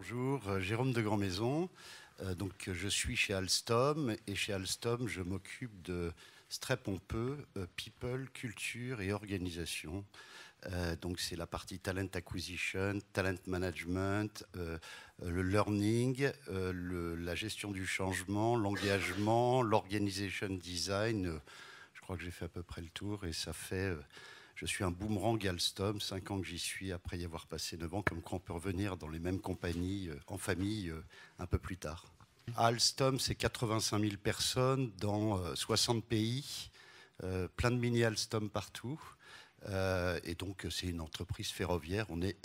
Bonjour, Jérôme de Grandmaison. Donc, je suis chez Alstom et chez Alstom, je m'occupe de c'est très pompeux, people, culture et organisation. Donc, c'est la partie talent acquisition, talent management, le learning, la gestion du changement, l'engagement, l'organisation design. Je crois que j'ai fait à peu près le tour et ça fait... Je suis un boomerang Alstom, 5 ans que j'y suis, après y avoir passé 9 ans, comme quoi on peut revenir dans les mêmes compagnies, en famille, un peu plus tard. Alstom, c'est 85 000 personnes dans 60 pays, plein de mini-Alstom partout. Et donc, c'est une entreprise ferroviaire. On est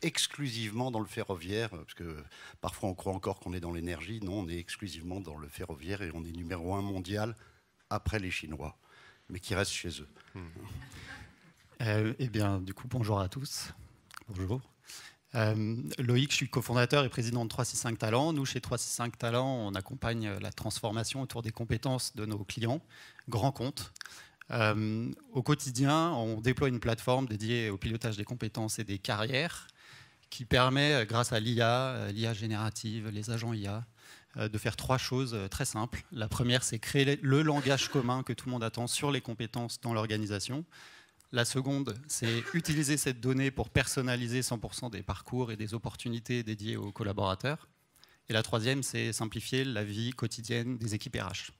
exclusivement dans le ferroviaire, parce que parfois on croit encore qu'on est dans l'énergie. Non, on est exclusivement dans le ferroviaire et on est numéro 1 mondial après les Chinois, mais qui restent chez eux. Eh bien, du coup, bonjour à tous. Bonjour. Loïc, je suis cofondateur et président de 365 Talents. Nous, chez 365 Talents, on accompagne la transformation autour des compétences de nos clients, grands comptes. Au quotidien, on déploie une plateforme dédiée au pilotage des compétences et des carrières qui permet, grâce à l'IA générative, les agents IA, de faire 3 choses très simples. La première, c'est créer le langage commun que tout le monde attend sur les compétences dans l'organisation. La seconde, c'est utiliser cette donnée pour personnaliser 100% des parcours et des opportunités dédiées aux collaborateurs. Et la troisième, c'est simplifier la vie quotidienne des équipes RH.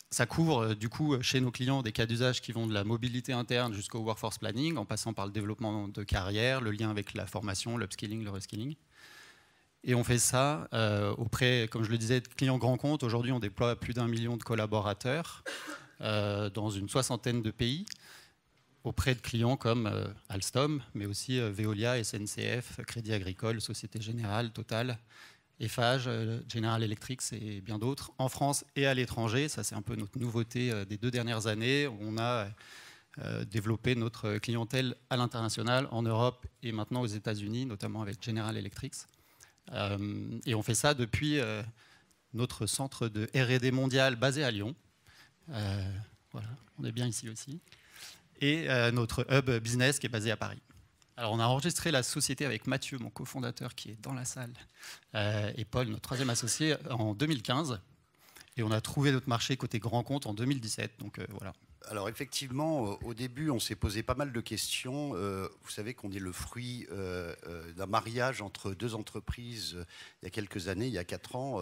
Ça couvre du coup chez nos clients des cas d'usage qui vont de la mobilité interne jusqu'au workforce planning, en passant par le développement de carrière, le lien avec la formation, l'upskilling, le reskilling. Et on fait ça auprès, comme je le disais, de clients grands comptes. Aujourd'hui, on déploie plus d'1 million de collaborateurs dans une 60aine de pays, auprès de clients comme Alstom, mais aussi Veolia, SNCF, Crédit Agricole, Société Générale, Total, Eiffage, General Electric et bien d'autres, en France et à l'étranger. Ça, c'est un peu notre nouveauté des 2 dernières années. On a développé notre clientèle à l'international, en Europe et maintenant aux États-Unis, notamment avec General Electric. Et on fait ça depuis notre centre de R&D mondial basé à Lyon. Voilà, on est bien ici aussi. Et notre hub business qui est basé à Paris. Alors, on a enregistré la société avec Mathieu, mon cofondateur, qui est dans la salle, et Paul, notre 3e associé, en 2015. Et on a trouvé notre marché côté grand compte en 2017. Donc, voilà. Alors effectivement, au début, on s'est posé pas mal de questions. Vous savez qu'on est le fruit d'un mariage entre 2 entreprises il y a quelques années, il y a 4 ans,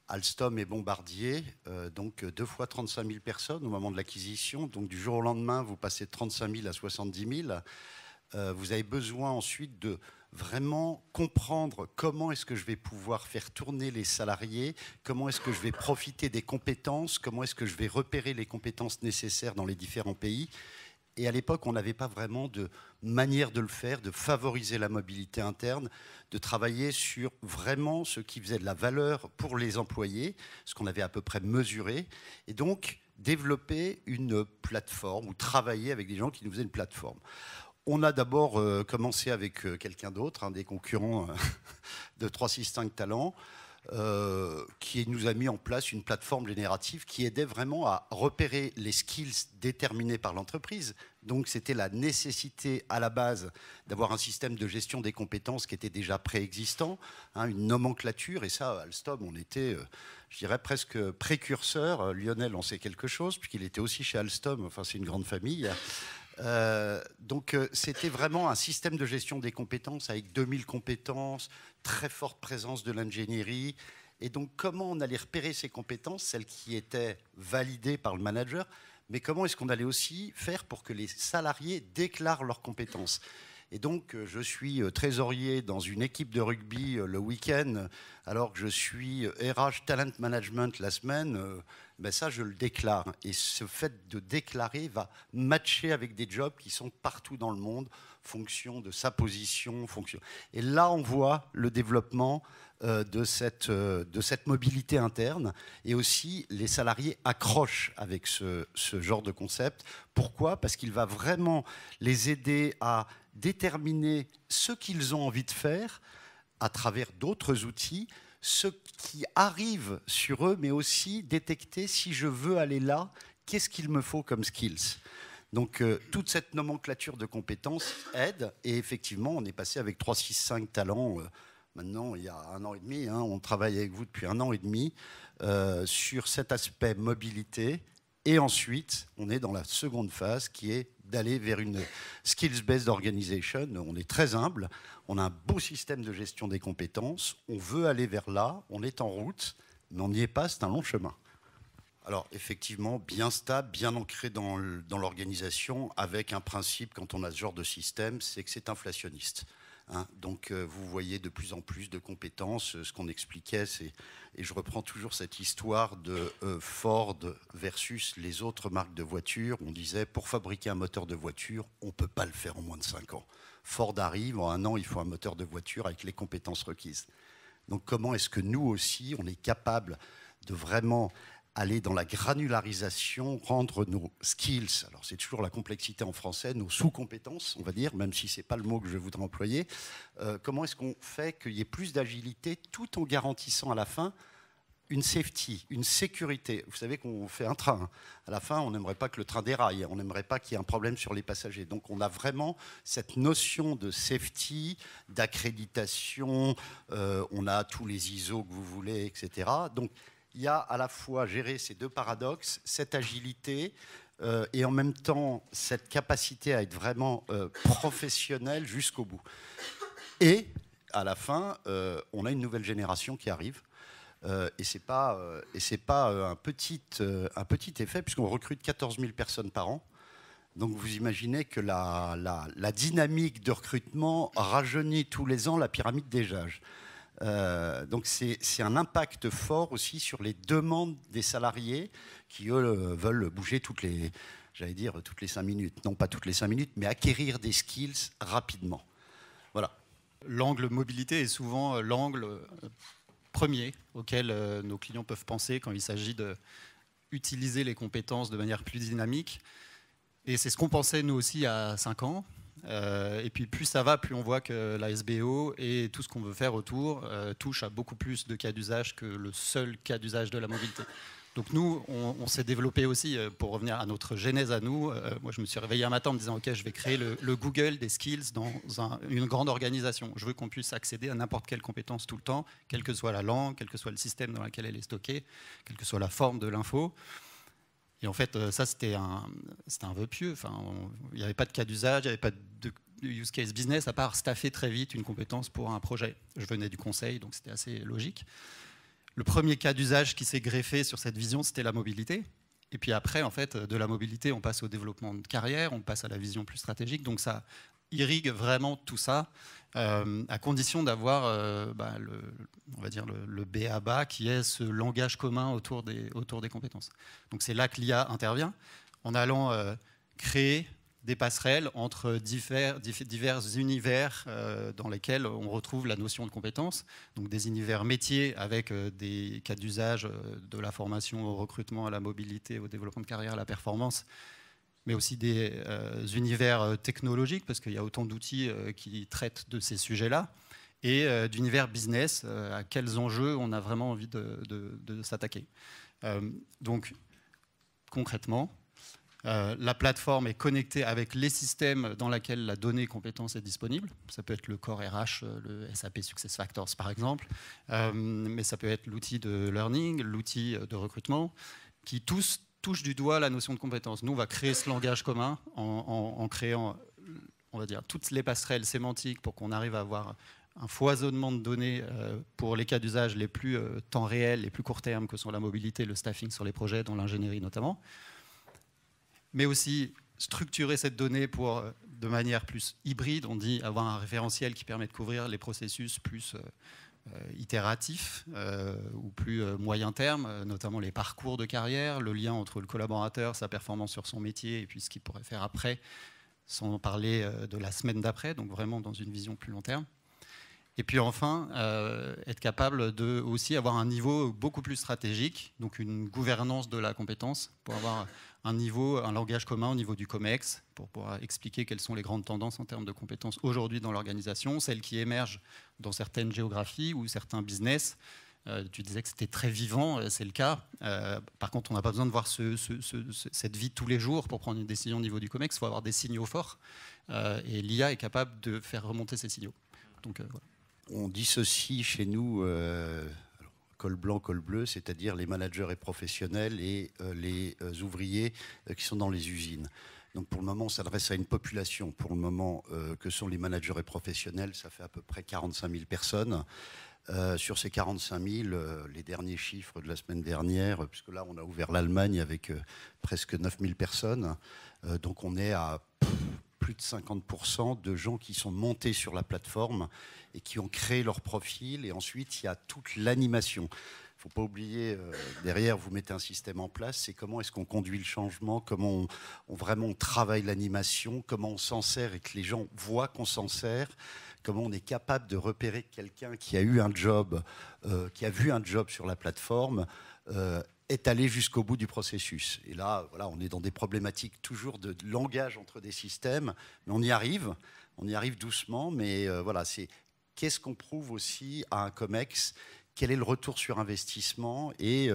Alstom et Bombardier, donc 2 fois 35 000 personnes au moment de l'acquisition. Donc du jour au lendemain, vous passez de 35 000 à 70 000. Vous avez besoin ensuite de vraiment comprendre comment est-ce que je vais pouvoir faire tourner les salariés, comment est-ce que je vais profiter des compétences, comment est-ce que je vais repérer les compétences nécessaires dans les différents pays. Et à l'époque, on n'avait pas vraiment de manière de le faire, de favoriser la mobilité interne, de travailler sur vraiment ce qui faisait de la valeur pour les employés, ce qu'on avait à peu près mesuré, et donc développer une plateforme ou travailler avec des gens qui nous faisaient une plateforme. On a d'abord commencé avec quelqu'un d'autre, un des concurrents de 365 Talents, qui nous a mis en place une plateforme générative qui aidait vraiment à repérer les skills déterminés par l'entreprise. Donc c'était la nécessité à la base d'avoir un système de gestion des compétences qui était déjà préexistant, hein, une nomenclature, et ça, à Alstom, on était, je dirais, presque précurseur. Lionel en sait quelque chose, puisqu'il était aussi chez Alstom, enfin c'est une grande famille. Donc c'était vraiment un système de gestion des compétences avec 2000 compétences, très forte présence de l'ingénierie. Et donc comment on allait repérer ces compétences, celles qui étaient validées par le manager, mais comment est-ce qu'on allait aussi faire pour que les salariés déclarent leurs compétences. Et donc je suis trésorier dans une équipe de rugby le week-end, alors que je suis RH Talent Management la semaine. Ben ça, je le déclare. Et ce fait de déclarer va matcher avec des jobs qui sont partout dans le monde, fonction de sa position. Et là, on voit le développement de cette mobilité interne. Et aussi, les salariés accrochent avec ce genre de concept. Pourquoi ? Parce qu'il va vraiment les aider à déterminer ce qu'ils ont envie de faire à travers d'autres outils, ce qui arrive sur eux, mais aussi détecter si je veux aller là, qu'est-ce qu'il me faut comme skills. Donc toute cette nomenclature de compétences aide, et effectivement on est passé avec 365 talents maintenant il y a 1 an et demi, hein, on travaille avec vous depuis 1 an et demi sur cet aspect mobilité, et ensuite on est dans la seconde phase qui est d'aller vers une skills-based organization. On est très humble, on a un beau système de gestion des compétences, on veut aller vers là, on est en route, mais on n'y est pas, c'est un long chemin. Alors effectivement, bien stable, bien ancré dans l'organisation, avec un principe quand on a ce genre de système, c'est que c'est inflationniste. Hein. Donc vous voyez de plus en plus de compétences. Ce qu'on expliquait, c'est, et je reprends toujours cette histoire de Ford versus les autres marques de voitures. On disait, pour fabriquer un moteur de voiture, on ne peut pas le faire en moins de 5 ans. Ford arrive, en 1 an, il faut un moteur de voiture avec les compétences requises. Donc comment est-ce que nous aussi, on est capable de vraiment aller dans la granularisation, rendre nos skills, alors c'est toujours la complexité en français, nos sous-compétences, on va dire, même si ce n'est pas le mot que je voudrais employer, comment est-ce qu'on fait qu'il y ait plus d'agilité tout en garantissant à la fin une safety, une sécurité. Vous savez qu'on fait un train. À la fin, on n'aimerait pas que le train déraille, on n'aimerait pas qu'il y ait un problème sur les passagers. Donc on a vraiment cette notion de safety, d'accréditation, on a tous les ISO que vous voulez, etc. Donc il y a à la fois gérer ces deux paradoxes, cette agilité et en même temps cette capacité à être vraiment professionnel jusqu'au bout. Et à la fin, on a une nouvelle génération qui arrive. Et ce n'est pas un petit effet, puisqu'on recrute 14 000 personnes par an. Donc vous imaginez que la dynamique de recrutement rajeunit tous les ans la pyramide des âges. Donc c'est un impact fort aussi sur les demandes des salariés qui, eux, veulent bouger toutes les 5 minutes. Non, pas toutes les 5 minutes, mais acquérir des skills rapidement. Voilà. L'angle mobilité est souvent l'angle premier auquel nos clients peuvent penser quand il s'agit d'utiliser les compétences de manière plus dynamique. Et c'est ce qu'on pensait nous aussi à 5 ans. Et puis plus ça va, plus on voit que la SBO et tout ce qu'on veut faire autour touche à beaucoup plus de cas d'usage que le seul cas d'usage de la mobilité. Donc nous, on s'est développé aussi, pour revenir à notre genèse à nous, moi je me suis réveillé un matin en me disant ok, je vais créer le Google des skills dans une grande organisation. Je veux qu'on puisse accéder à n'importe quelle compétence tout le temps, quelle que soit la langue, quel que soit le système dans lequel elle est stockée, quelle que soit la forme de l'info. Et en fait, ça, c'était un vœu pieux. Enfin, il n'y avait pas de cas d'usage, il n'y avait pas de use case business, à part staffer très vite une compétence pour un projet. Je venais du conseil, donc c'était assez logique. Le premier cas d'usage qui s'est greffé sur cette vision, c'était la mobilité. Et puis après, en fait, de la mobilité, on passe au développement de carrière, on passe à la vision plus stratégique. Donc ça irrigue vraiment tout ça, à condition d'avoir on va dire le b.a.-ba qui est ce langage commun autour des compétences. Donc c'est là que l'IA intervient, en allant créer des passerelles entre divers univers dans lesquels on retrouve la notion de compétence. Donc des univers métiers avec des cas d'usage de la formation au recrutement, à la mobilité, au développement de carrière, à la performance, mais aussi des univers technologiques, parce qu'il y a autant d'outils qui traitent de ces sujets-là, et d'univers business, à quels enjeux on a vraiment envie de s'attaquer. Donc, concrètement, la plateforme est connectée avec les systèmes dans lesquels la donnée compétence est disponible. Ça peut être le Core RH, le SAP SuccessFactors par exemple, mais ça peut être l'outil de learning, l'outil de recrutement, qui tous touche du doigt la notion de compétence. Nous, on va créer ce langage commun en créant, on va dire, toutes les passerelles sémantiques pour qu'on arrive à avoir un foisonnement de données pour les cas d'usage les plus temps réel, les plus court terme, que sont la mobilité, le staffing sur les projets, dont l'ingénierie notamment. Mais aussi structurer cette donnée pour, de manière plus hybride, on dit avoir un référentiel qui permet de couvrir les processus plus itératif ou plus moyen terme, notamment les parcours de carrière, le lien entre le collaborateur, sa performance sur son métier et puis ce qu'il pourrait faire après, sans parler de la semaine d'après, donc vraiment dans une vision plus long terme. Et puis enfin, être capable de aussi avoir un niveau beaucoup plus stratégique, donc une gouvernance de la compétence, pour avoir un langage commun au niveau du COMEX, pour pouvoir expliquer quelles sont les grandes tendances en termes de compétences aujourd'hui dans l'organisation, celles qui émergent dans certaines géographies ou certains business, Tu disais que c'était très vivant, c'est le cas. Par contre, on n'a pas besoin de voir cette vie tous les jours pour prendre une décision au niveau du COMEX. Il faut avoir des signaux forts. Et l'IA est capable de faire remonter ces signaux. Donc, voilà. On dissocie chez nous col blanc, col bleu, c'est-à-dire les managers et professionnels et les ouvriers qui sont dans les usines. Donc pour le moment, on s'adresse à une population, pour le moment, que sont les managers et professionnels, ça fait à peu près 45 000 personnes. Sur ces 45 000, les derniers chiffres de la semaine dernière, puisque là on a ouvert l'Allemagne avec presque 9 000 personnes, donc on est à plus de 50% de gens qui sont montés sur la plateforme et qui ont créé leur profil. Et ensuite, il y a toute l'animation. Il ne faut pas oublier, derrière, vous mettez un système en place, c'est comment est-ce qu'on conduit le changement, comment on vraiment travaille l'animation, comment on s'en sert et que les gens voient qu'on s'en sert, comment on est capable de repérer quelqu'un qui a eu un job, qui a vu un job sur la plateforme, est allé jusqu'au bout du processus. Et là, voilà, on est dans des problématiques toujours de langage entre des systèmes, mais on y arrive doucement, mais voilà, c'est qu'est-ce qu'on prouve aussi à un COMEX, quel est le retour sur investissement et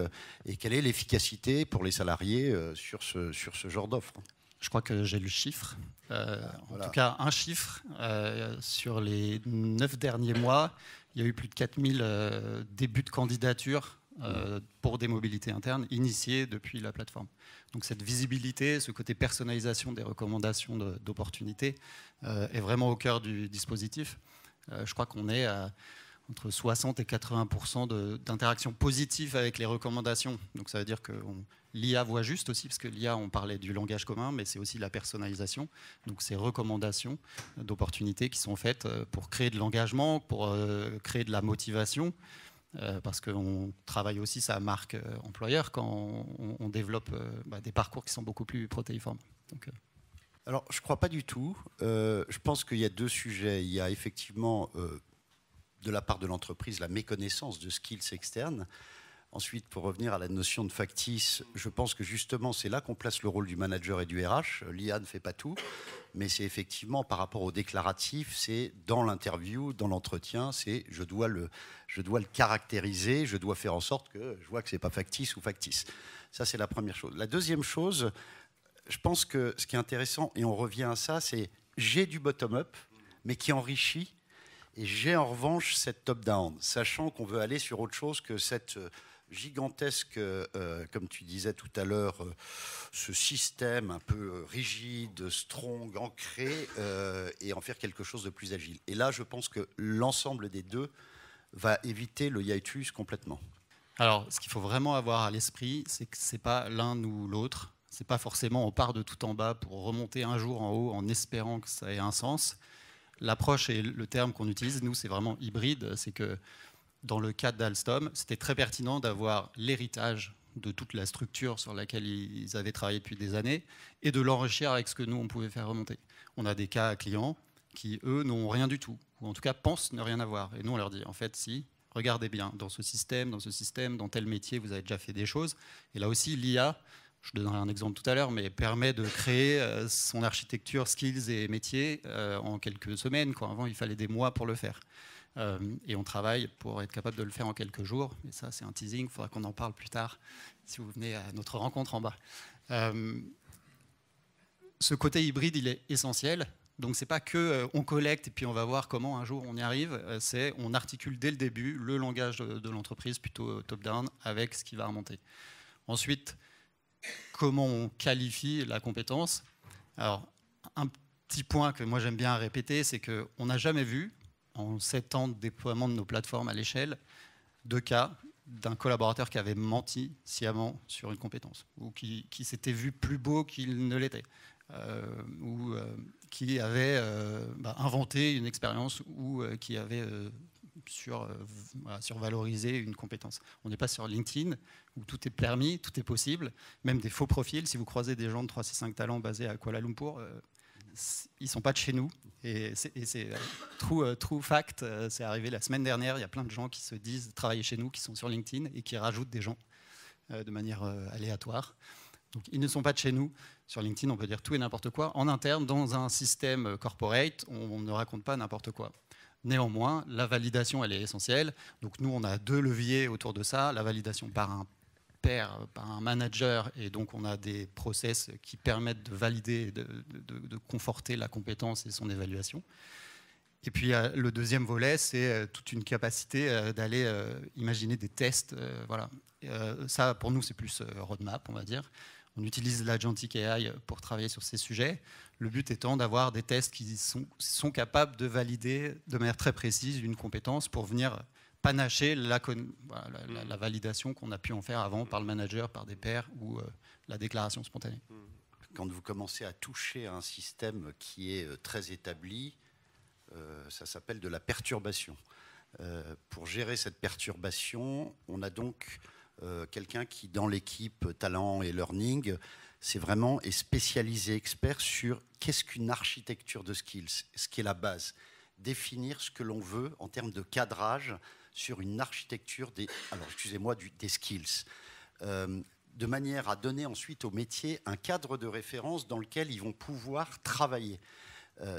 quelle est l'efficacité pour les salariés sur ce genre d'offre. Je crois que j'ai le chiffre. Voilà. En tout cas, un chiffre. Sur les 9 derniers mois, il y a eu plus de 4000 débuts de candidature pour des mobilités internes initiées depuis la plateforme. Donc cette visibilité, ce côté personnalisation des recommandations d'opportunités est vraiment au cœur du dispositif. Je crois qu'on est à entre 60 et 80% d'interactions positives avec les recommandations. Donc ça veut dire que l'IA voit juste aussi, parce que l'IA, on parlait du langage commun, mais c'est aussi la personnalisation. Donc ces recommandations d'opportunités qui sont faites pour créer de l'engagement, pour créer de la motivation, parce qu'on travaille aussi sa marque employeur quand on développe des parcours qui sont beaucoup plus protéiformes. Donc, alors, je ne crois pas du tout. Je pense qu'il y a deux sujets. Il y a effectivement, de la part de l'entreprise, la méconnaissance de skills externes. Ensuite, pour revenir à la notion de factice, je pense que justement, c'est là qu'on place le rôle du manager et du RH. L'IA ne fait pas tout, mais c'est effectivement par rapport au déclaratif, c'est dans l'interview, dans l'entretien, c'est je dois le caractériser, je dois faire en sorte que je vois que ce n'est pas factice ou factice. Ça, c'est la première chose. La deuxième chose, je pense que ce qui est intéressant, et on revient à ça, c'est j'ai du bottom-up, mais qui enrichit, et j'ai en revanche cette top-down, sachant qu'on veut aller sur autre chose que cette gigantesque, comme tu disais tout à l'heure, ce système un peu rigide, strong, ancré, et en faire quelque chose de plus agile. Et là, je pense que l'ensemble des deux va éviter le hiatus complètement. Alors, ce qu'il faut vraiment avoir à l'esprit, c'est que ce n'est pas l'un ou l'autre. Ce n'est pas forcément on part de tout en bas pour remonter un jour en haut en espérant que ça ait un sens. L'approche et le terme qu'on utilise, nous, c'est vraiment hybride. C'est que dans le cadre d'Alstom, c'était très pertinent d'avoir l'héritage de toute la structure sur laquelle ils avaient travaillé depuis des années et de l'enrichir avec ce que nous, on pouvait faire remonter. On a des cas clients qui, eux, n'ont rien du tout, ou en tout cas pensent ne rien avoir. Et nous, on leur dit, en fait, si, regardez bien, dans ce système, dans tel métier, vous avez déjà fait des choses. Et là aussi, l'IA, je donnerai un exemple tout à l'heure, mais permet de créer son architecture, skills et métiers en quelques semaines. Avant, il fallait des mois pour le faire. Et on travaille pour être capable de le faire en quelques jours. Et ça, c'est un teasing, il faudra qu'on en parle plus tard, si vous venez à notre rencontre en bas. Ce côté hybride, il est essentiel. Donc, ce n'est pas qu'on collecte et puis on va voir comment un jour on y arrive. C'est on articule dès le début le langage de l'entreprise, plutôt top-down, avec ce qui va remonter. Ensuite, comment on qualifie la compétence? Alors, un petit point que moi j'aime bien répéter, c'est qu'on n'a jamais vu, en 7 ans de déploiement de nos plateformes à l'échelle, de cas d'un collaborateur qui avait menti sciemment sur une compétence, ou qui s'était vu plus beau qu'il ne l'était, ou qui avait inventé une expérience, ou qui avait survaloriser une compétence. On n'est pas sur LinkedIn où tout est permis, tout est possible, même des faux profils. Si vous croisez des gens de 365 Talents basés à Kuala Lumpur, ils ne sont pas de chez nous. Et c'est true fact, c'est arrivé la semaine dernière, il y a plein de gens qui se disent travailler chez nous, qui sont sur LinkedIn et qui rajoutent des gens de manière aléatoire. Donc ils ne sont pas de chez nous. Sur LinkedIn, on peut dire tout et n'importe quoi. En interne, dans un système corporate, on ne raconte pas n'importe quoi. Néanmoins, la validation, elle est essentielle. Donc nous, on a 2 leviers autour de ça. La validation par un pair, par un manager, et donc on a des process qui permettent de valider, de conforter la compétence et son évaluation. Et puis le deuxième volet, c'est toute une capacité d'aller imaginer des tests. Voilà. Ça, pour nous, c'est plus roadmap, on va dire. On utilise l'Agentic AI pour travailler sur ces sujets. Le but étant d'avoir des tests qui sont capables de valider de manière très précise une compétence pour venir panacher la validation qu'on a pu en faire avant par le manager, par des pairs ou la déclaration spontanée. Quand vous commencez à toucher à un système qui est très établi, ça s'appelle de la perturbation. Pour gérer cette perturbation, on a donc quelqu'un qui, dans l'équipe talent et learning, est spécialisé, expert sur qu'est-ce qu'une architecture de skills, ce qui est la base. Définir ce que l'on veut en termes de cadrage sur une architecture des skills, de manière à donner ensuite au métier un cadre de référence dans lequel ils vont pouvoir travailler.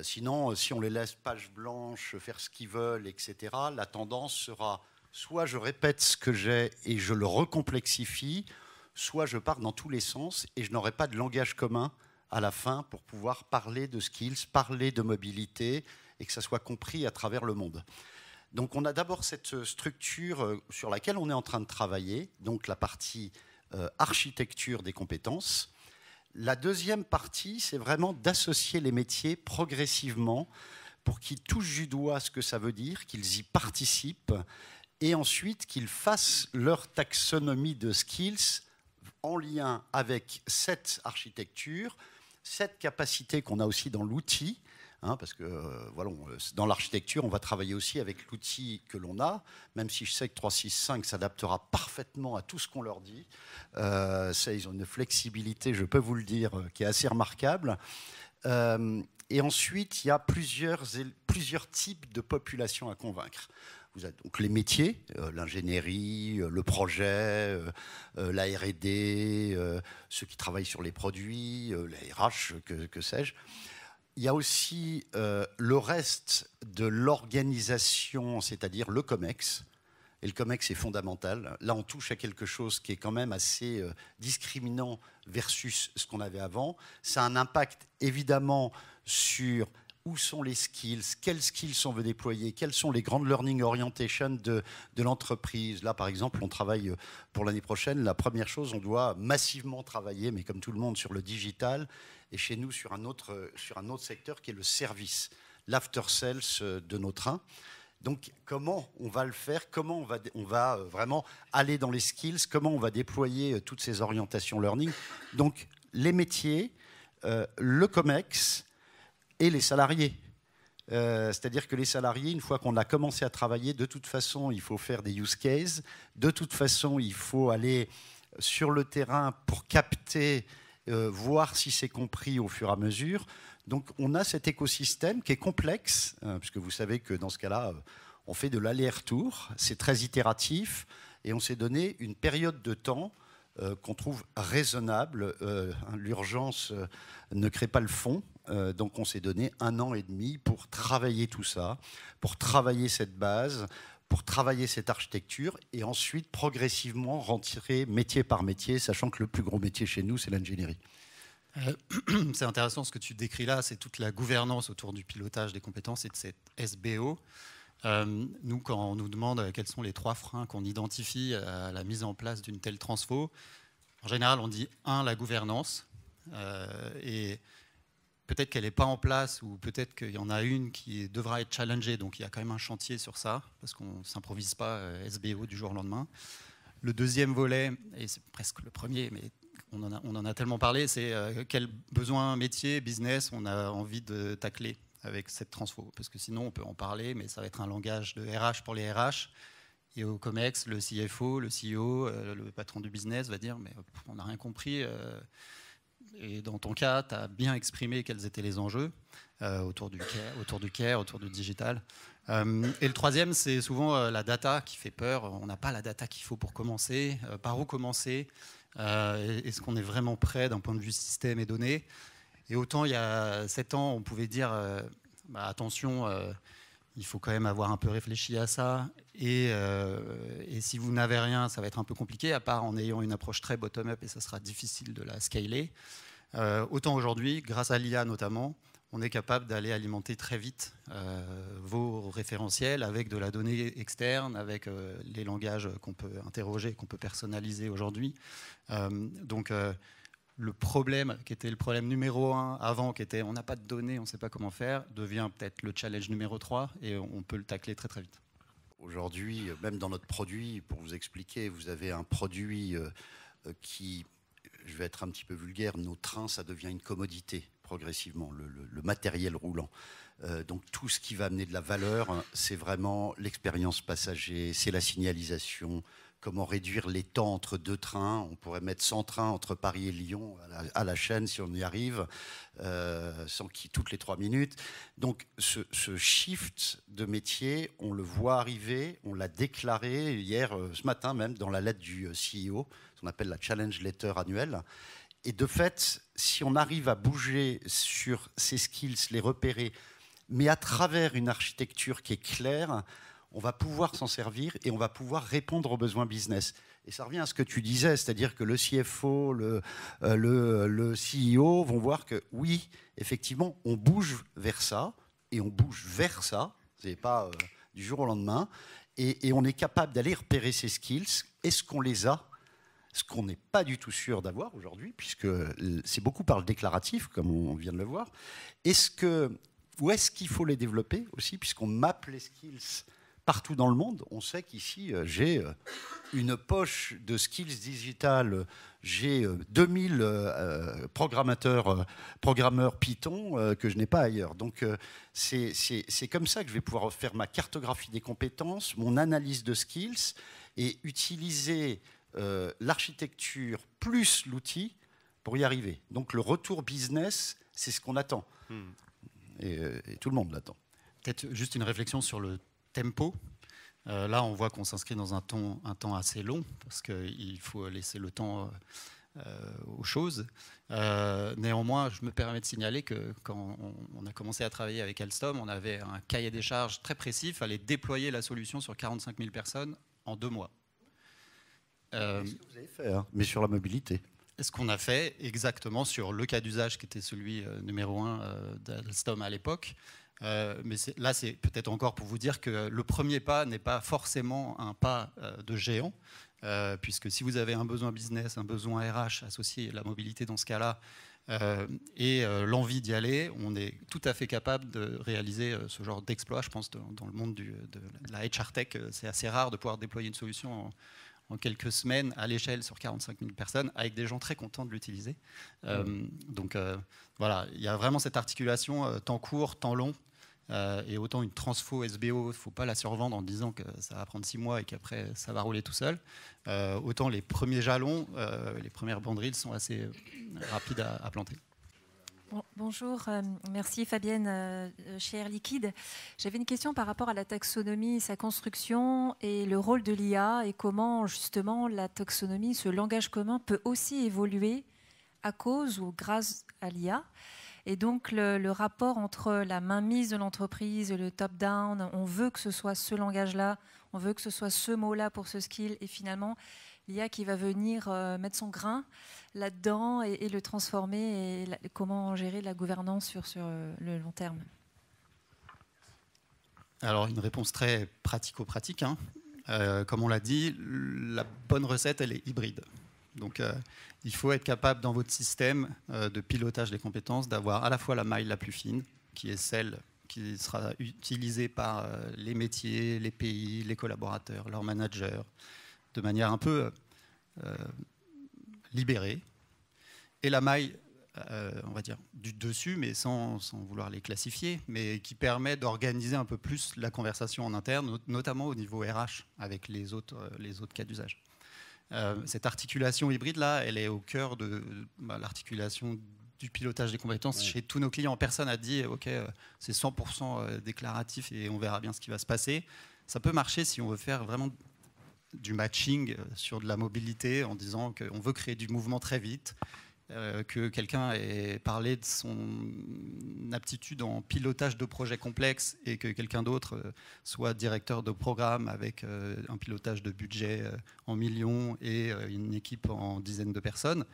Sinon, si on les laisse page blanche, faire ce qu'ils veulent, etc., la tendance sera soit je répète ce que j'ai et je le recomplexifie, soit je pars dans tous les sens et je n'aurai pas de langage commun à la fin pour pouvoir parler de skills, parler de mobilité et que ça soit compris à travers le monde. Donc on a d'abord cette structure sur laquelle on est en train de travailler, donc la partie architecture des compétences. La deuxième partie, c'est vraiment d'associer les métiers progressivement pour qu'ils touchent du doigt ce que ça veut dire, qu'ils y participent et ensuite qu'ils fassent leur taxonomie de skills en lien avec cette architecture, cette capacité qu'on a aussi dans l'outil. Parce que dans l'architecture, on va travailler aussi avec l'outil que l'on a, même si je sais que 365 s'adaptera parfaitement à tout ce qu'on leur dit. Ça, ils ont une flexibilité, je peux vous le dire, qui est assez remarquable. Et ensuite, il y a plusieurs types de populations à convaincre. Vous avez donc les métiers, l'ingénierie, le projet, la R&D, ceux qui travaillent sur les produits, la RH, que sais-je. Il y a aussi le reste de l'organisation, c'est-à-dire le COMEX. Et le COMEX est fondamental. Là, on touche à quelque chose qui est quand même assez discriminant versus ce qu'on avait avant. Ça a un impact évidemment sur où sont les skills, quels skills on veut déployer, quelles sont les grandes learning orientation de l'entreprise. Là, par exemple, on travaille pour l'année prochaine. La première chose, on doit massivement travailler, mais comme tout le monde, sur le digital. Et chez nous, sur un autre secteur qui est le service, l'after-sales de nos trains. Donc, comment on va le faire? Comment on va vraiment aller dans les skills? Comment on va déployer toutes ces orientations learning? Donc, les métiers, le COMEX et les salariés. C'est-à-dire que les salariés, une fois qu'on a commencé à travailler, de toute façon, il faut faire des use cases. De toute façon, il faut aller sur le terrain pour capter, voir si c'est compris au fur et à mesure. Donc, on a cet écosystème qui est complexe, puisque vous savez que dans ce cas-là, on fait de l'aller-retour, c'est très itératif, et on s'est donné une période de temps qu'on trouve raisonnable. L'urgence ne crée pas le fond, donc on s'est donné 1 an et demi pour travailler tout ça, pour travailler cette base, pour travailler cette architecture, et ensuite progressivement rentrer métier par métier, sachant que le plus gros métier chez nous, c'est l'ingénierie. C'est intéressant ce que tu décris là, c'est toute la gouvernance autour du pilotage des compétences et de cette SBO. Nous, quand on nous demande quels sont les 3 freins qu'on identifie à la mise en place d'une telle transfo, en général, on dit 1, la gouvernance. Et peut-être qu'elle n'est pas en place ou peut-être qu'il y en a une qui devra être challengée. Donc, il y a quand même un chantier sur ça parce qu'on ne s'improvise pas SBO du jour au lendemain. Le deuxième volet, et c'est presque le premier, mais on en a tellement parlé, c'est quel besoin métier, business, on a envie de tacler avec cette transfo. Parce que sinon, on peut en parler, mais ça va être un langage de RH pour les RH. Et au COMEX, le CFO, le CEO, le patron du business va dire « mais on n'a rien compris ». Et dans ton cas, tu as bien exprimé quels étaient les enjeux autour du care, autour du digital. Et le troisième, c'est souvent la data qui fait peur. On n'a pas la data qu'il faut pour commencer. Par où commencer? Est-ce qu'on est vraiment prêt d'un point de vue système et données? Et autant il y a 7 ans, on pouvait dire attention, il faut quand même avoir un peu réfléchi à ça. Et si vous n'avez rien, ça va être un peu compliqué, à part en ayant une approche très bottom-up, et ça sera difficile de la scaler. Autant aujourd'hui, grâce à l'IA notamment, on est capable d'aller alimenter très vite vos référentiels avec de la donnée externe, avec les langages qu'on peut interroger, qu'on peut personnaliser aujourd'hui. Donc, le problème, qui était le problème numéro 1 avant, qui était on n'a pas de données, on ne sait pas comment faire, devient peut-être le challenge numéro 3 et on peut le tacler très très vite. Aujourd'hui, même dans notre produit, pour vous expliquer, vous avez un produit qui, je vais être un petit peu vulgaire, nos trains, ça devient une commodité progressivement, le matériel roulant. Donc tout ce qui va amener de la valeur, c'est vraiment l'expérience passager, c'est la signalisation, comment réduire les temps entre deux trains. On pourrait mettre 100 trains entre Paris et Lyon à la chaîne si on y arrive, sans qu'il toutes les 3 minutes. Donc ce shift de métier, on le voit arriver, on l'a déclaré hier, ce matin même, dans la lettre du CEO, ce qu'on appelle la Challenge Letter annuelle. Et de fait, si on arrive à bouger sur ces skills, les repérer, mais à travers une architecture qui est claire, on va pouvoir s'en servir et on va pouvoir répondre aux besoins business. Et ça revient à ce que tu disais, c'est-à-dire que le CFO, le CEO vont voir que oui, effectivement, on bouge vers ça et on bouge vers ça. Ce n'est pas du jour au lendemain. Et on est capable d'aller repérer ces skills. Est-ce qu'on les a ? Ce qu'on n'est pas du tout sûr d'avoir aujourd'hui, puisque c'est beaucoup par le déclaratif, comme on vient de le voir. Où est-ce qu'il faut les développer aussi, puisqu'on mappe les skills partout dans le monde. On sait qu'ici, j'ai une poche de skills digital, j'ai 2000 programmeurs Python que je n'ai pas ailleurs. Donc, c'est comme ça que je vais pouvoir faire ma cartographie des compétences, mon analyse de skills et utiliser l'architecture plus l'outil pour y arriver. Donc, le retour business, c'est ce qu'on attend. Et tout le monde l'attend. Peut-être juste une réflexion sur le tempo. Là, on voit qu'on s'inscrit dans un temps assez long, parce qu'il faut laisser le temps aux choses. Néanmoins, je me permets de signaler que quand on a commencé à travailler avec Alstom, on avait un cahier des charges très précis. Il fallait déployer la solution sur 45 000 personnes en 2 mois. C'est ce que vous avez fait, hein, mais sur la mobilité. Ce qu'on a fait exactement sur le cas d'usage qui était celui numéro 1 d'Alstom à l'époque. Mais là, c'est peut-être encore pour vous dire que le premier pas n'est pas forcément un pas de géant, puisque si vous avez un besoin business, un besoin RH associé à la mobilité dans ce cas-là, et l'envie d'y aller, on est tout à fait capable de réaliser ce genre d'exploit. Je pense dans le monde de la HR Tech, c'est assez rare de pouvoir déployer une solution en quelques semaines à l'échelle sur 45 000 personnes avec des gens très contents de l'utiliser. Donc voilà, il y a vraiment cette articulation temps court, temps long. Et autant une transfo SBO, il ne faut pas la survendre en disant que ça va prendre 6 mois et qu'après ça va rouler tout seul. Autant les premiers jalons, les premières banderilles sont assez rapides à planter. Bonjour, merci Fabienne chez Air Liquide. J'avais une question par rapport à la taxonomie, sa construction et le rôle de l'IA et comment justement la taxonomie, ce langage commun peut aussi évoluer à cause ou grâce à l'IA. Et donc le rapport entre la mainmise de l'entreprise et le top-down, on veut que ce soit ce langage-là, on veut que ce soit ce mot-là pour ce skill et finalement l'IA qui va venir mettre son grain là-dedans et le transformer et comment gérer la gouvernance sur le long terme. Alors une réponse très pratico-pratique. Hein. Comme on l'a dit, la bonne recette, elle est hybride. Donc il faut être capable dans votre système de pilotage des compétences d'avoir à la fois la maille la plus fine, qui est celle qui sera utilisée par les métiers, les pays, les collaborateurs, leurs managers, de manière un peu libérée, et la maille, on va dire, du dessus, mais sans vouloir les classifier, mais qui permet d'organiser un peu plus la conversation en interne, notamment au niveau RH, avec les autres cas d'usage. Cette articulation hybride-là, elle est au cœur de l'articulation du pilotage des compétences chez tous nos clients. Personne n'a dit « Ok, c'est 100% déclaratif et on verra bien ce qui va se passer ». Ça peut marcher si on veut faire vraiment du matching sur de la mobilité en disant qu'on veut créer du mouvement très vite que quelqu'un ait parlé de son aptitude en pilotage de projets complexes et que quelqu'un d'autre soit directeur de programme avec un pilotage de budget en millions et une équipe en dizaines de personnes,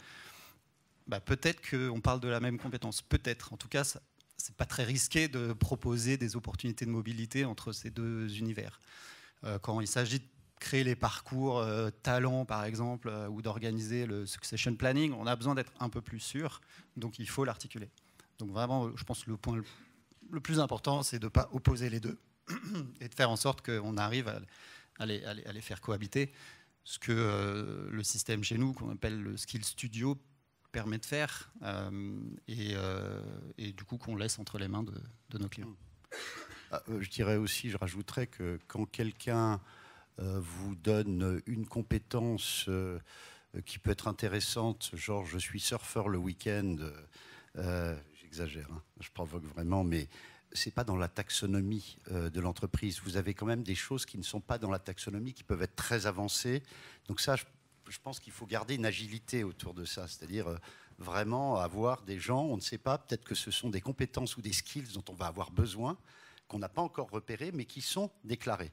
peut-être qu'on parle de la même compétence. Peut-être. En tout cas, c'est pas très risqué de proposer des opportunités de mobilité entre ces deux univers. Quand il s'agit de créer les parcours talents, par exemple, ou d'organiser le succession planning, on a besoin d'être un peu plus sûr, donc il faut l'articuler. Donc vraiment, je pense que le point le plus important, c'est de ne pas opposer les deux et de faire en sorte qu'on arrive à les faire cohabiter. Ce que le système chez nous, qu'on appelle le Skill Studio, permet de faire, et du coup qu'on laisse entre les mains de nos clients. Je dirais aussi, je rajouterais que quand quelqu'un vous donne une compétence qui peut être intéressante, genre je suis surfeur le week-end, j'exagère, hein, je provoque vraiment, mais c'est pas dans la taxonomie de l'entreprise. Vous avez quand même des choses qui ne sont pas dans la taxonomie, qui peuvent être très avancées. Donc ça, je pense qu'il faut garder une agilité autour de ça, c'est-à-dire vraiment avoir des gens, on ne sait pas, peut-être que ce sont des compétences ou des skills dont on va avoir besoin, qu'on n'a pas encore repérés, mais qui sont déclarés.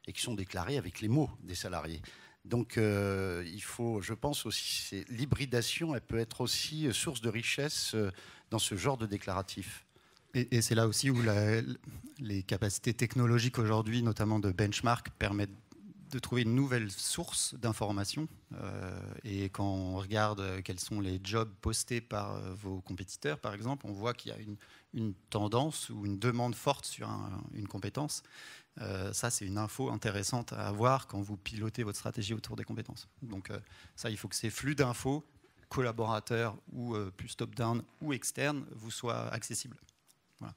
Et qui sont déclarés avec les mots des salariés. Donc il faut, je pense aussi, l'hybridation, elle peut être aussi source de richesse dans ce genre de déclaratif. Et c'est là aussi où les capacités technologiques aujourd'hui, notamment de benchmark, permettent de trouver une nouvelle source d'information. Et quand on regarde quels sont les jobs postés par vos compétiteurs, par exemple, on voit qu'il y a une tendance ou une demande forte sur une compétence. Ça, c'est une info intéressante à avoir quand vous pilotez votre stratégie autour des compétences. Donc ça, il faut que ces flux d'infos, collaborateurs ou plus top-down ou externes, vous soient accessibles. Voilà.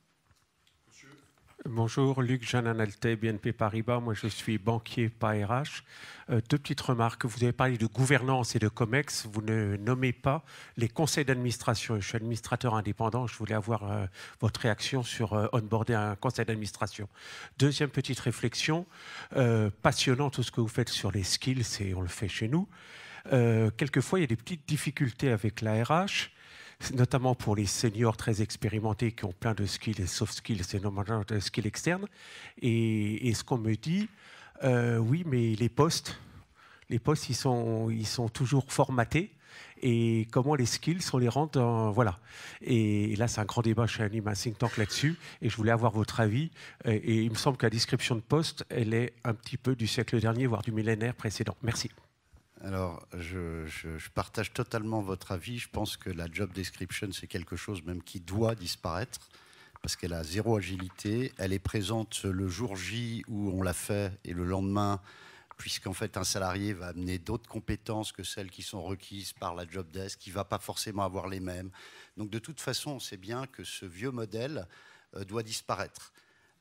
Bonjour, Luc Jananalte, BNP Paribas. Moi, je suis banquier, pas RH. Deux petites remarques. Vous avez parlé de gouvernance et de COMEX. Vous ne nommez pas les conseils d'administration. Je suis administrateur indépendant. Je voulais avoir votre réaction sur onboarder un conseil d'administration. Deuxième petite réflexion. Passionnant tout ce que vous faites sur les skills, et on le fait chez nous. Quelquefois, il y a des petites difficultés avec la RH, notamment pour les seniors très expérimentés qui ont plein de skills et soft skills et notamment de skills externes. Et ce qu'on me dit, oui, mais les postes, ils sont toujours formatés. Et comment les skills, on les rend dans, voilà. Et là, c'est un grand débat chez Anime, un think tank là-dessus. Et je voulais avoir votre avis. Et il me semble que la description de poste, elle est un petit peu du siècle dernier, voire du millénaire précédent. Merci. Alors, je partage totalement votre avis. Je pense que la job description, c'est quelque chose même qui doit disparaître parce qu'elle a zéro agilité. Elle est présente le jour J où on l'a fait et le lendemain, puisqu'en fait, un salarié va amener d'autres compétences que celles qui sont requises par la job desk, qui ne va pas forcément avoir les mêmes. Donc, de toute façon, on sait bien que ce vieux modèle doit disparaître.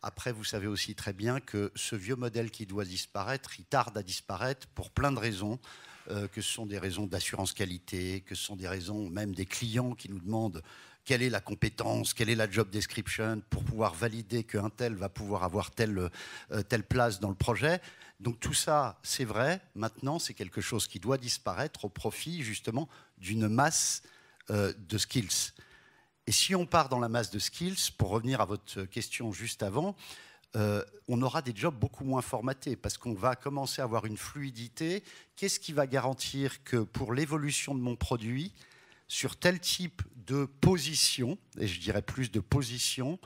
Après, vous savez aussi très bien que ce vieux modèle qui doit disparaître, il tarde à disparaître pour plein de raisons, que ce sont des raisons d'assurance qualité, que ce sont des raisons même des clients qui nous demandent quelle est la compétence, quelle est la job description pour pouvoir valider qu'un tel va pouvoir avoir telle place dans le projet. Donc tout ça, c'est vrai. Maintenant, c'est quelque chose qui doit disparaître au profit justement d'une masse de skills. Et si on part dans la masse de skills, pour revenir à votre question juste avant, on aura des jobs beaucoup moins formatés parce qu'on va commencer à avoir une fluidité. Qu'est-ce qui va garantir que pour l'évolution de mon produit, sur tel type de position, et je dirais plus de position,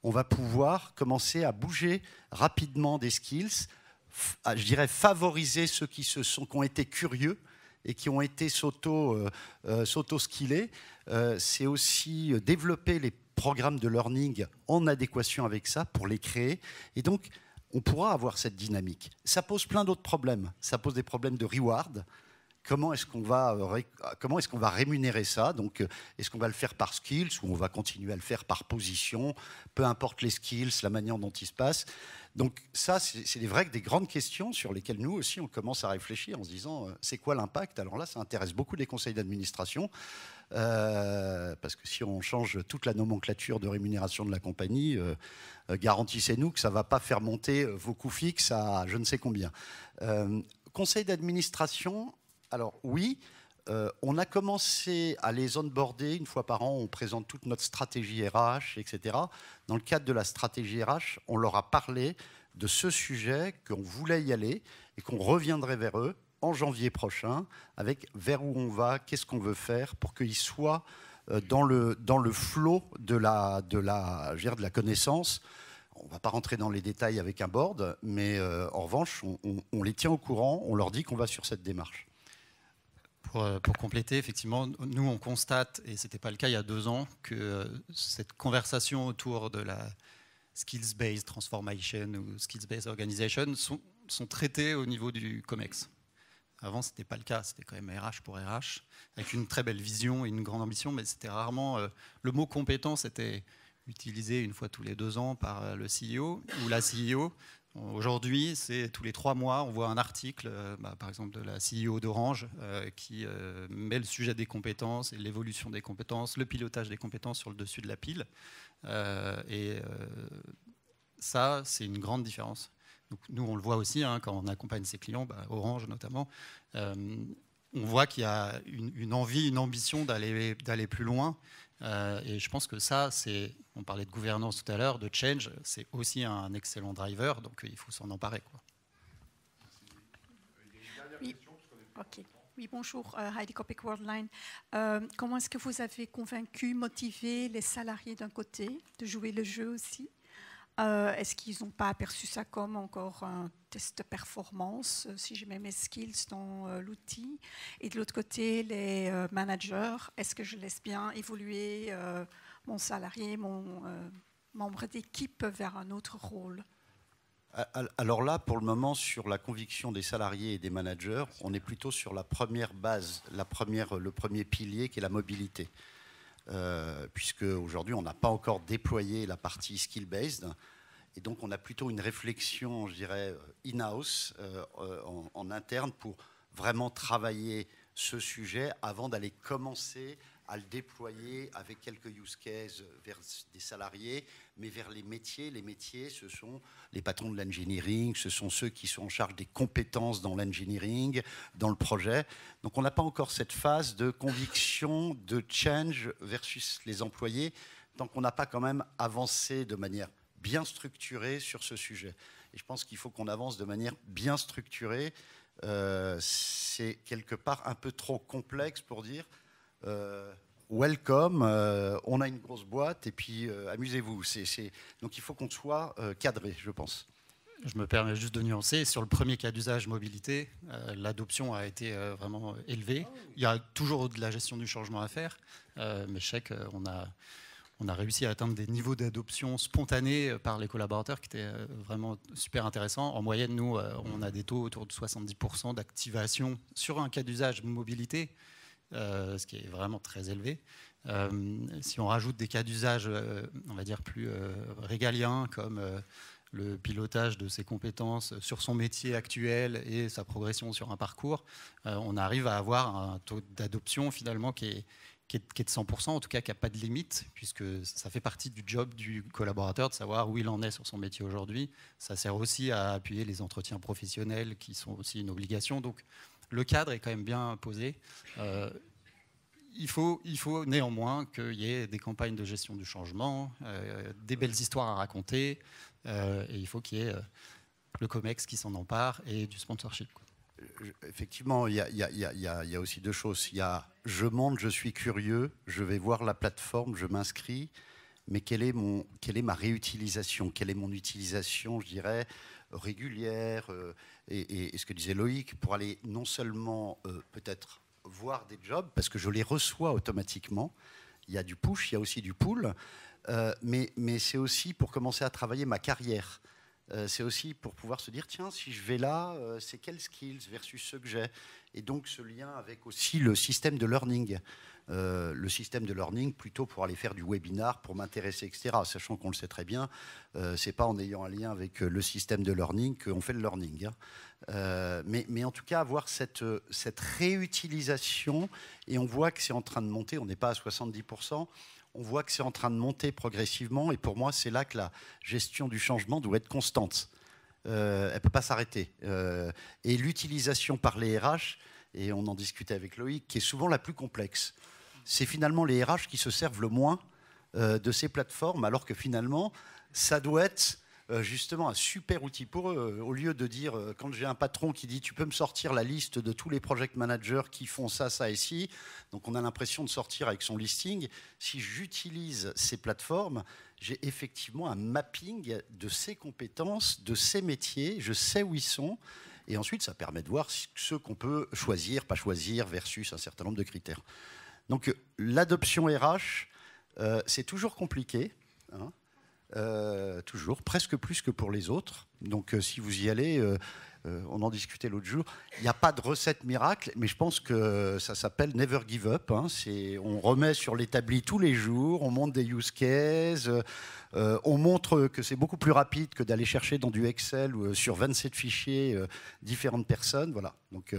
on va pouvoir commencer à bouger rapidement des skills, je dirais favoriser ceux qui ont été curieux et qui ont été s'auto-skillés. C'est aussi développer les programmes de learning en adéquation avec ça pour les créer. Et donc, on pourra avoir cette dynamique. Ça pose plein d'autres problèmes. Ça pose des problèmes de reward. Comment est-ce qu'on va rémunérer ça? Donc, est-ce qu'on va le faire par skills ou on va continuer à le faire par position? Peu importe les skills, la manière dont il se passe. Donc ça, c'est des grandes questions sur lesquelles nous aussi, on commence à réfléchir en se disant, c'est quoi l'impact? Alors là, ça intéresse beaucoup les conseils d'administration, parce que si on change toute la nomenclature de rémunération de la compagnie, garantissez-nous que ça ne va pas faire monter vos coûts fixes à je ne sais combien. Conseil d'administration, alors oui, On a commencé à les onboarder une fois par an. On présente toute notre stratégie RH, etc. Dans le cadre de la stratégie RH, on leur a parlé de ce sujet, qu'on voulait y aller et qu'on reviendrait vers eux en janvier prochain avec vers où on va, qu'est-ce qu'on veut faire pour qu'ils soient dans le flot de la connaissance. On ne va pas rentrer dans les détails avec un board, mais en revanche, on les tient au courant, on leur dit qu'on va sur cette démarche. Pour compléter, effectivement, nous, on constate, et ce n'était pas le cas il y a 2 ans, que cette conversation autour de la skills-based transformation ou skills-based organization sont traitées au niveau du COMEX. Avant, ce n'était pas le cas, c'était quand même RH pour RH, avec une très belle vision et une grande ambition, mais c'était rarement... le mot compétence était utilisé une fois tous les 2 ans par le CEO ou la CEO. Aujourd'hui, c'est tous les 3 mois, on voit un article, par exemple de la CEO d'Orange, qui met le sujet des compétences et l'évolution des compétences, le pilotage des compétences sur le dessus de la pile. Ça, c'est une grande différence. Donc, nous, on le voit aussi quand on accompagne ses clients, Orange notamment. On voit qu'il y a une envie, une ambition d'aller plus loin. Et je pense que ça, on parlait de gouvernance tout à l'heure, de change, c'est aussi un excellent driver, donc il faut s'en emparer, quoi. Oui. Okay. Oui, bonjour, Heidi Kopic, Worldline. Comment est-ce que vous avez convaincu, motivé les salariés d'un côté de jouer le jeu aussi? Est-ce qu'ils n'ont pas aperçu ça comme encore un test de performance, si je mets mes skills dans l'outil? Et de l'autre côté, les managers, est-ce que je laisse bien évoluer mon salarié, mon membre d'équipe vers un autre rôle? Alors là, pour le moment, sur la conviction des salariés et des managers, on est plutôt sur la première base, le premier pilier qui est la mobilité. Puisque aujourd'hui, on n'a pas encore déployé la partie skill-based. Et donc, on a plutôt une réflexion, je dirais, in-house, en interne, pour vraiment travailler ce sujet avant d'aller commencer à le déployer avec quelques use cases vers des salariés, mais vers les métiers. Les métiers, ce sont les patrons de l'engineering, ce sont ceux qui sont en charge des compétences dans l'engineering, dans le projet. Donc on n'a pas encore cette phase de conviction, de change versus les employés, tant qu'on n'a pas quand même avancé de manière bien structurée sur ce sujet. Et je pense qu'il faut qu'on avance de manière bien structurée. C'est quelque part un peu trop complexe pour dire... welcome, on a une grosse boîte et puis amusez-vous. Donc il faut qu'on soit cadré, je pense. Je me permets juste de nuancer. Sur le premier cas d'usage mobilité, l'adoption a été vraiment élevée. Il y a toujours de la gestion du changement à faire, mais je sais qu'on a réussi à atteindre des niveaux d'adoption spontanés par les collaborateurs qui étaient vraiment super intéressants. En moyenne, nous, on a des taux autour de 70% d'activation sur un cas d'usage mobilité. Ce qui est vraiment très élevé. Si on rajoute des cas d'usage, on va dire plus régaliens, comme le pilotage de ses compétences sur son métier actuel et sa progression sur un parcours, on arrive à avoir un taux d'adoption finalement qui est de 100%, en tout cas qui n'a pas de limite, puisque ça fait partie du job du collaborateur de savoir où il en est sur son métier aujourd'hui. Ça sert aussi à appuyer les entretiens professionnels qui sont aussi une obligation. Donc, le cadre est quand même bien posé. Il faut néanmoins qu'il y ait des campagnes de gestion du changement, des belles histoires à raconter, et il faut qu'il y ait le COMEX qui s'en empare et du sponsorship. Effectivement, il y a aussi 2 choses. Il y a je monte, je suis curieux, je vais voir la plateforme, je m'inscris, mais quelle est ma réutilisation? Quelle est mon utilisation, je dirais, régulière et ce que disait Loïc, pour aller non seulement peut-être voir des jobs, parce que je les reçois automatiquement, il y a du push, il y a aussi du pull, mais c'est aussi pour commencer à travailler ma carrière. C'est aussi pour pouvoir se dire, tiens, si je vais là, c'est quels skills versus ceux que j'ai. Et donc ce lien avec aussi le système de learning. Le système de learning plutôt pour aller faire du webinar, pour m'intéresser, etc. Sachant qu'on le sait très bien, c'est pas en ayant un lien avec le système de learning qu'on fait le learning. Mais en tout cas, avoir cette réutilisation, et on voit que c'est en train de monter, on n'est pas à 70%, on voit que c'est en train de monter progressivement, et pour moi, c'est là que la gestion du changement doit être constante. Elle ne peut pas s'arrêter. Et l'utilisation par les RH, et on en discutait avec Loïc, qui est souvent la plus complexe. C'est finalement les RH qui se servent le moins de ces plateformes, alors que finalement, ça doit être justement un super outil pour eux. Au lieu de dire, quand j'ai un patron qui dit « tu peux me sortir la liste de tous les project managers qui font ça, ça et ci », donc on a l'impression de sortir avec son listing. Si j'utilise ces plateformes, j'ai effectivement un mapping de ces compétences, de ces métiers, je sais où ils sont, et ensuite ça permet de voir ce qu'on peut choisir, pas choisir, versus un certain nombre de critères. Donc l'adoption RH, c'est toujours compliqué, hein. Toujours, presque plus que pour les autres. Donc si vous y allez, on en discutait l'autre jour, il n'y a pas de recette miracle, mais je pense que ça s'appelle Never Give Up, hein. On remet sur l'établi tous les jours, on monte des use cases, on montre que c'est beaucoup plus rapide que d'aller chercher dans du Excel ou sur 27 fichiers différentes personnes. Voilà. Donc,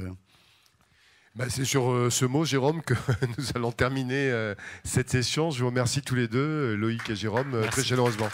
c'est sur ce mot, Jérôme, que nous allons terminer cette session. Je vous remercie tous les deux, Loïc et Jérôme, très chaleureusement.